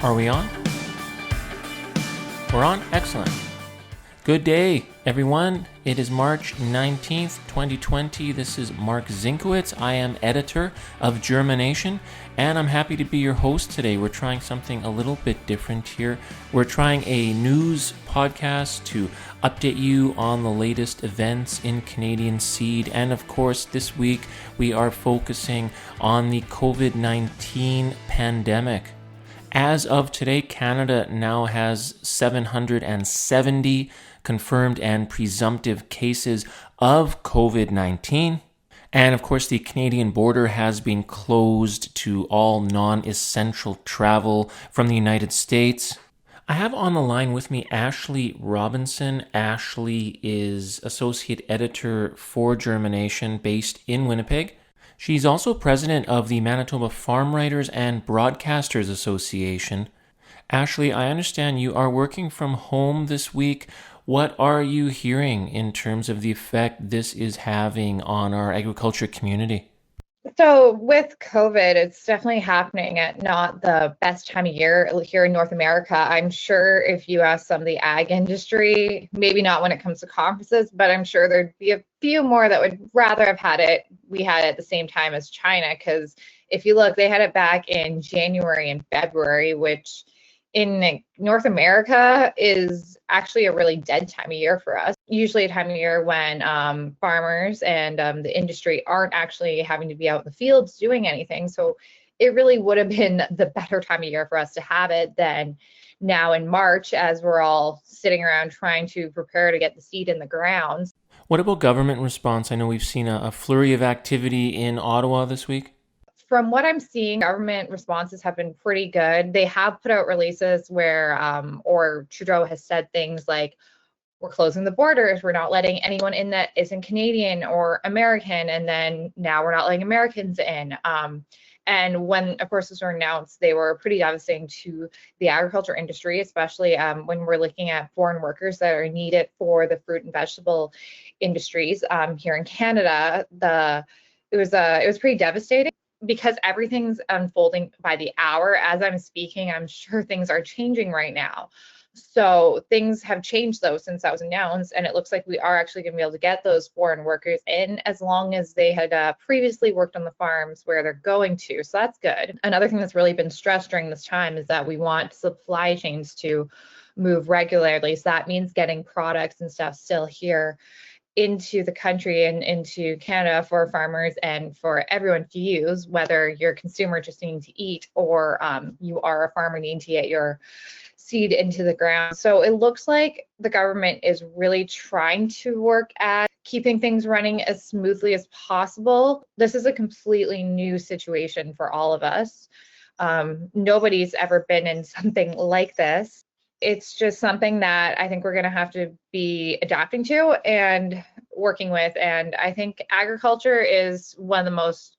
Are we on? We're on? Excellent. Good day, everyone. It is March 19th, 2020. This is Marc Zienkiewicz. I am editor of Germination, and I'm happy to be your host today. We're trying something a little bit different here. We're trying a news podcast to update you on the latest events in Canadian seed. And of course, this week we are focusing on the COVID-19 pandemic. As of today, Canada now has 770 confirmed and presumptive cases of COVID-19. And of course, the Canadian border has been closed to all non-essential travel from the United States. I have on the line with me Ashley Robinson. Ashley is associate editor for Germination based in Winnipeg. She's also president of the Manitoba Farm Writers and Broadcasters Association. Ashley, I understand you are working from home this week. What are you hearing in terms of the effect this is having on our agriculture community? So with COVID, it's definitely happening at not the best time of year here in North America. I'm sure if you ask some of the ag industry, maybe not when it comes to conferences, but I'm sure there'd be a few more that would rather have had it. We had it at the same time as China, because if you look, they had it back in January and February, which in North America is actually a really dead time of year for us. Usually a time of year when farmers and the industry aren't actually having to be out in the fields doing anything. So it really would have been the better time of year for us to have it than now in March, as we're all sitting around trying to prepare to get the seed in the ground. What about government response? I know we've seen a flurry of activity in Ottawa this week. From what I'm seeing, government responses have been pretty good. They have put out releases where, or Trudeau has said things like, we're closing the borders, we're not letting anyone in that isn't Canadian or American, and then now we're not letting Americans in. And when, of course, this was announced, they were pretty devastating to the agriculture industry, especially when we're looking at foreign workers that are needed for the fruit and vegetable industries here in Canada. It was pretty devastating, because everything's unfolding by the hour. As I'm speaking, I'm sure things are changing right now. So things have changed, though, since that was announced, and it looks like we are actually going to be able to get those foreign workers in as long as they had previously worked on the farms where they're going to. So that's good. Another thing that's really been stressed during this time is that we want supply chains to move regularly. So that means getting products and stuff still here into the country and into Canada for farmers and for everyone to use, whether you're a consumer just needing to eat or you are a farmer needing to get your seed into the ground. So it looks like the government is really trying to work at keeping things running as smoothly as possible. This is a completely new situation for all of us. Nobody's ever been in something like this. It's just something that I think we're going to have to be adapting to and working with. And I think agriculture is one of the most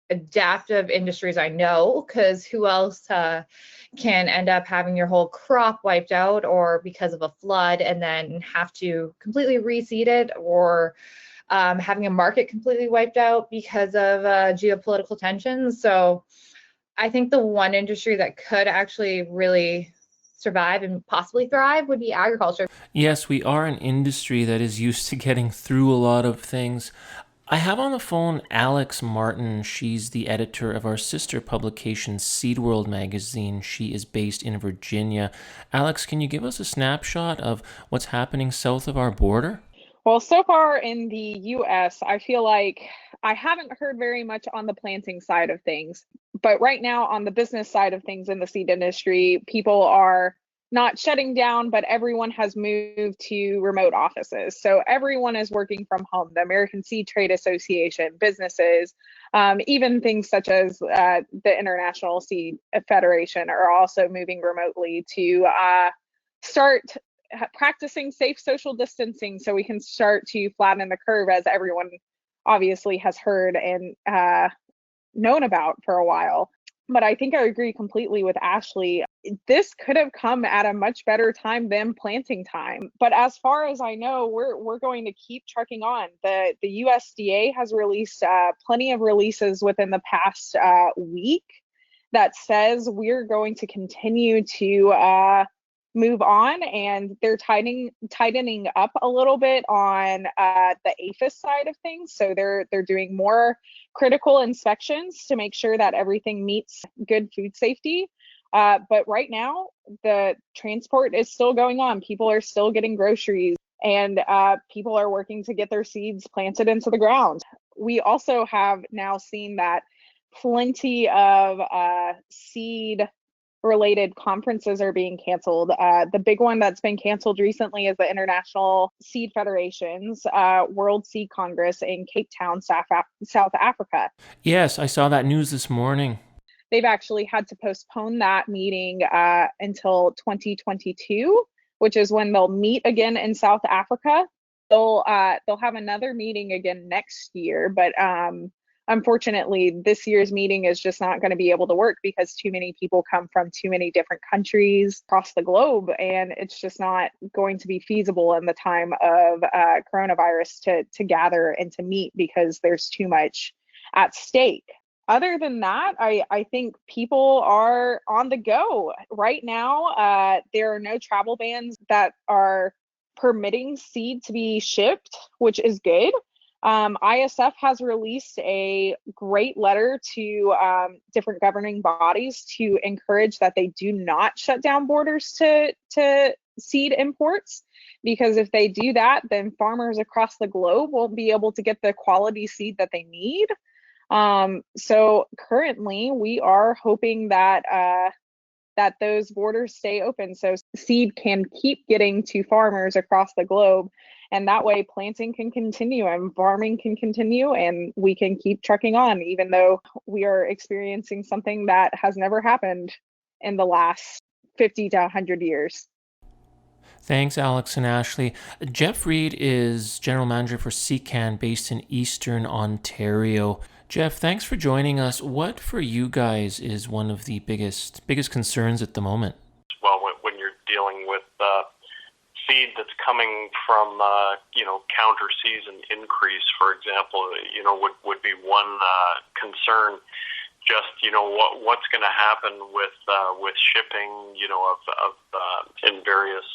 adaptive industries I know, because who else can end up having your whole crop wiped out or because of a flood and then have to completely reseed it, or having a market completely wiped out because of geopolitical tensions. So I think the one industry that could actually really survive and possibly thrive would be agriculture. Yes, we are an industry that is used to getting through a lot of things. I have on the phone Alex Martin. She's the editor of our sister publication, Seed World magazine. She is based in Virginia. Alex, can you give us a snapshot of what's happening south of our border? Well, so far in the U.S., I feel like I haven't heard very much on the planting side of things. But right now, on the business side of things in the seed industry, people are not shutting down, but everyone has moved to remote offices. So everyone is working from home. The American Seed Trade Association, businesses, even things such as the International Seed Federation are also moving remotely to start practicing safe social distancing so we can start to flatten the curve, as everyone obviously has heard and known about for a while. But I think I agree completely with Ashley. This could have come at a much better time than planting time. But as far as I know, we're going to keep trucking on. The USDA has released plenty of releases within the past week. that says we're going to continue to move on, and they're tightening up a little bit on the APHIS side of things. So they're doing more critical inspections to make sure that everything meets good food safety. But right now, the transport is still going on. People are still getting groceries, and people are working to get their seeds planted into the ground. We also have now seen that plenty of seed related conferences are being canceled. The big one that's been canceled recently is the International Seed Federation's World Seed Congress in Cape Town, South Africa. Yes, I saw that news this morning. They've actually had to postpone that meeting until 2022, which is when they'll meet again in South Africa. They'll have another meeting again next year, but unfortunately, this year's meeting is just not going to be able to work because too many people come from too many different countries across the globe, and it's just not going to be feasible in the time of coronavirus to gather and to meet because there's too much at stake. Other than that, I think people are on the go. Right now, there are no travel bans that are permitting seed to be shipped, which is good. ISF has released a great letter to different governing bodies to encourage that they do not shut down borders to seed imports, because if they do that, then farmers across the globe won't be able to get the quality seed that they need. So currently, we are hoping that that those borders stay open so seed can keep getting to farmers across the globe. And that way planting can continue and farming can continue and we can keep trucking on, even though we are experiencing something that has never happened in the last 50 to 100 years. Thanks, Alex and Ashley. Jeff Reid is General Manager for SeCan based in Eastern Ontario. Jeff, thanks for joining us. What for you guys is one of the biggest concerns at the moment? Well, when you're dealing with seed that's coming from, counter season increase, for example, would be one concern. Just, what's going to happen with shipping, in various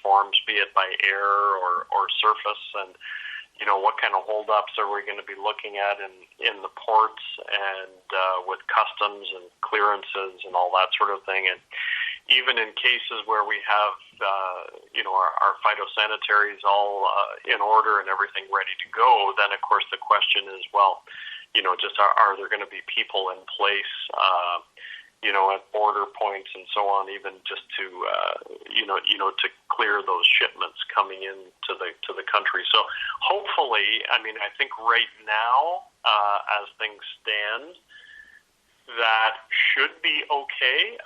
forms, be it by air or surface, and what kind of holdups are we going to be looking at in the ports and with customs and clearances and all that sort of thing. And even in cases where we have, our phytosanitaries all in order and everything ready to go, then of course the question is, well, just are there going to be people in place, at border points and so on, even just to, to clear those shipments coming into the country. So hopefully, I think right now, as things stand, that should be okay.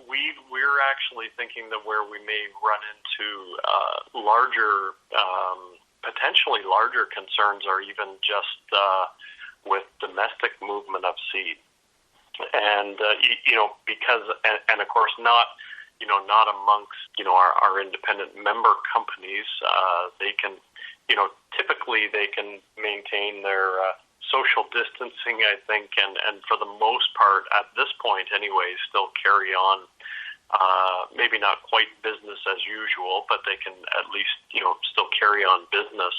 We're actually thinking that where we may run into potentially larger concerns are even just with domestic movement of seed. And, because, and of course not amongst, our independent member companies, they can, typically they can maintain their social distancing, I think, and for the most part, at this point anyway, still carry on, maybe not quite business as usual, but they can at least, still carry on business.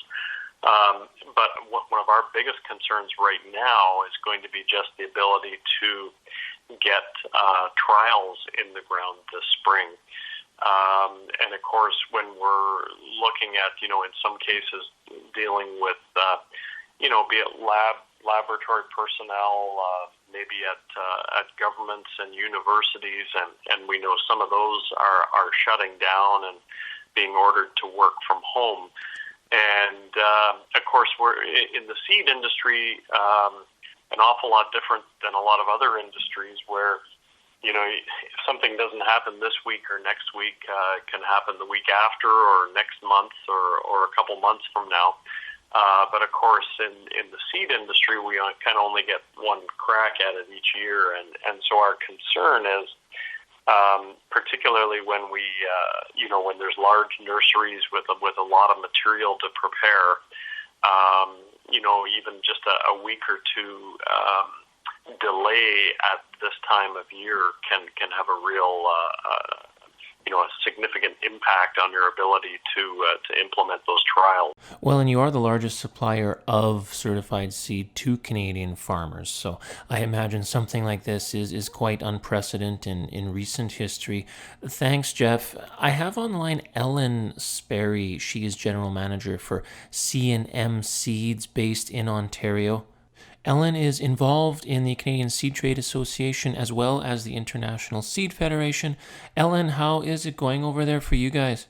But one of our biggest concerns right now is going to be just the ability to get trials in the ground this spring. And of course, when we're looking at, in some cases dealing with, be it laboratory personnel, maybe at governments and universities, and we know some of those are shutting down and being ordered to work from home. And, of course, we're in the seed industry, an awful lot different than a lot of other industries where, if something doesn't happen this week or next week, it can happen the week after or next month or a couple months from now. But, of course, in the seed industry, we kind of only get one crack at it each year. And so our concern is, particularly when we, when there's large nurseries with a lot of material to prepare, even just a week or two delay delay at this time of year can have a real a significant impact on your ability to implement those trials. Well, and you are the largest supplier of certified seed to Canadian farmers, so I imagine something like this is quite unprecedented in recent history. Thanks, Jeff. I have online Ellen Sparry. She is General Manager for C&M Seeds based in Ontario. Ellen is involved in the Canadian Seed Trade Association as well as the International Seed Federation. Ellen, how is it going over there for you guys?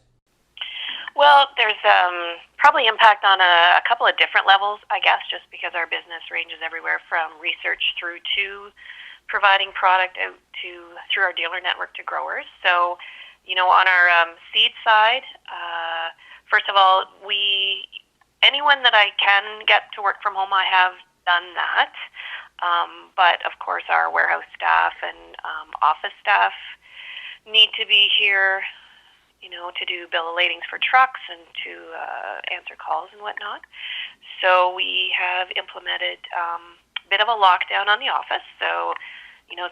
Well, there's probably impact on a couple of different levels, I guess, just because our business ranges everywhere from research through to providing product out through our dealer network to growers. So, on our seed side, first of all, anyone that I can get to work from home, I have done that. But of course, our warehouse staff and office staff need to be here, to do bill of ladings for trucks and to answer calls and whatnot. So we have implemented a bit of a lockdown on the office. So,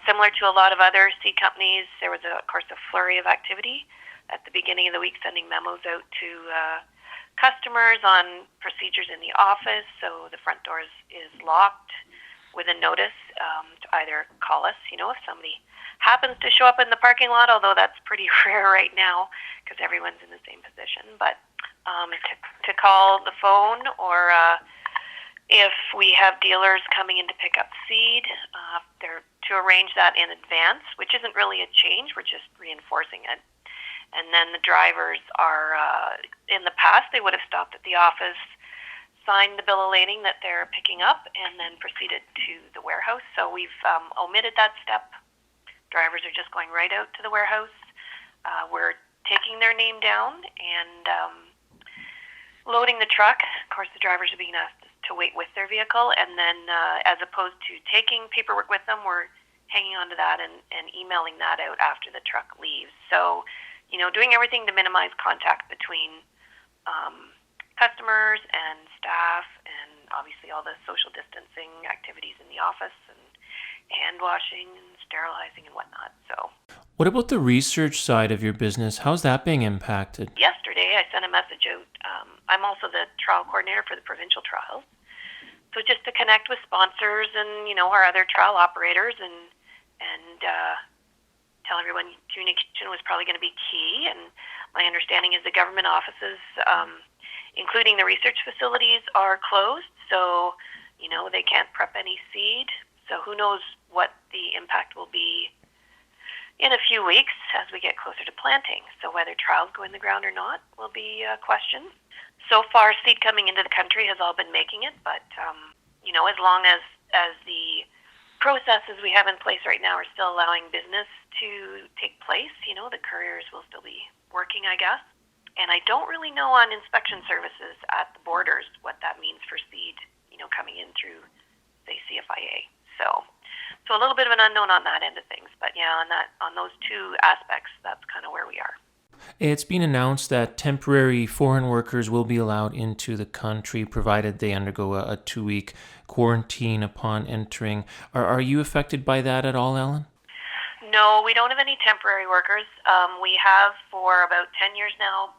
similar to a lot of other seed companies, there was, of course, a flurry of activity at the beginning of the week, sending memos out to customers on procedures in the office. So the front door is locked with a notice to either call us, if somebody happens to show up in the parking lot, although that's pretty rare right now because everyone's in the same position. But to call the phone, or if we have dealers coming in to pick up seed, to arrange that in advance, which isn't really a change, we're just reinforcing it. And then the drivers are, in the past, they would have stopped at the office, signed the bill of lading that they're picking up, and then proceeded to the warehouse. So we've omitted that step. Drivers are just going right out to the warehouse. We're taking their name down and loading the truck. Of course, the drivers are being asked to wait with their vehicle, and then as opposed to taking paperwork with them, we're hanging on to that and emailing that out after the truck leaves. So, doing everything to minimize contact between customers and staff, and obviously all the social distancing activities in the office and hand washing and sterilizing and whatnot. So, what about the research side of your business? How's that being impacted? Yesterday, I sent a message out. I'm also the trial coordinator for the provincial trials. So just to connect with sponsors and, our other trial operators and tell everyone communication was probably going to be key. And my understanding is the government offices, including the research facilities, are closed. So, they can't prep any seed. So who knows what the impact will be in a few weeks as we get closer to planting. So whether trials go in the ground or not will be a question. So far, seed coming into the country has all been making it. But, as long as the processes we have in place right now are still allowing business to take place, the couriers will still be working, I guess. And I don't really know on inspection services at the borders what that means for seed, coming in through, say, CFIA. So a little bit of an unknown on that end of things. But yeah, on those two aspects, that's kind of where we are. It's been announced that temporary foreign workers will be allowed into the country provided they undergo a 2-week quarantine upon entering. Are you affected by that at all, Ellen? No, we don't have any temporary workers. We have for about 10 years now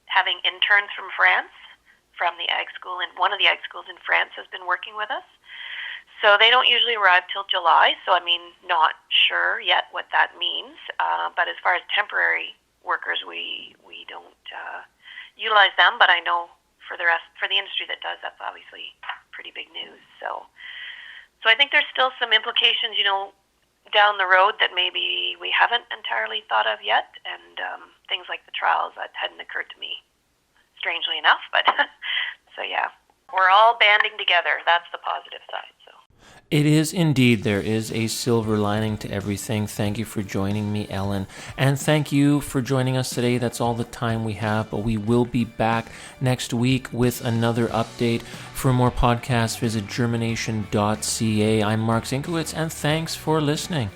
having interns from France, from the ag school, and one of the ag schools in France has been working with us. So they don't usually arrive till July, so not sure yet what that means. But as far as temporary workers, we don't utilize them, but I know for the industry that does, that's obviously pretty big news. So I think there's still some implications, down the road that maybe we haven't entirely thought of yet, and things like the trials that hadn't occurred to me, strangely enough. But so yeah, we're all banding together. That's the positive side. So. It is indeed. There is a silver lining to everything. Thank you for joining me, Ellen. And thank you for joining us today. That's all the time we have, but we will be back next week with another update. For more podcasts, visit germination.ca. I'm Marc Zienkiewicz, and thanks for listening.